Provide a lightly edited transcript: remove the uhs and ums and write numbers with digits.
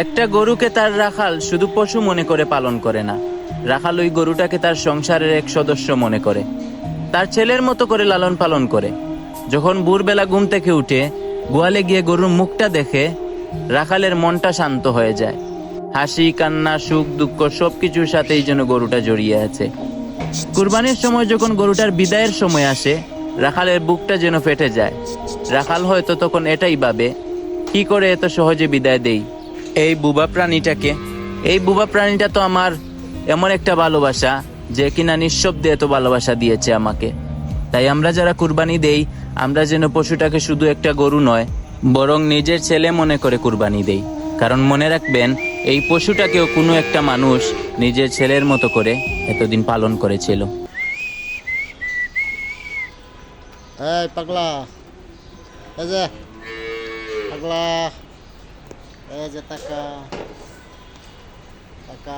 একটা গরুকে তার রাখাল শুধু পশু মনে করে পালন করে না, রাখাল ওই গরুটাকে তার সংসারের এক সদস্য মনে করে, তার ছেলের মতো করে লালন পালন করে। যখন ভোরবেলা ঘুম থেকে উঠে গোয়ালে গিয়ে গরুর মুখটা দেখে, রাখালের মনটা শান্ত হয়ে যায়। হাসি কান্না সুখ দুঃখ সবকিছুর সাথেই যেন গরুটা জড়িয়ে আছে। কুরবানির সময় যখন গরুটার বিদায়ের সময় আসে, রাখালের বুকটা যেন ফেটে যায়। রাখাল হয়তো তখন এটাই ভাবে, কি করে এত সহজে বিদায় দেই এই বুবা প্রাণীটা তো আমার এমন একটা ভালোবাসা, যে কিনা নিঃশব্দে এত ভালোবাসা দিয়েছে আমাকে। তাই আমরা যারা কুরবানি দেই, আমরা যেন পশুটাকে শুধু একটা গরু নয়, বরং নিজের ছেলে মনে করে কুরবানি দেই। কারণ মনে রাখবেন, এই পশুটাকেও কোনো একটা মানুষ নিজের ছেলের মতো করে এতদিন পালন করেছিল। এই পাগলা, এই যে পাগলা, এই যে টাকা টাকা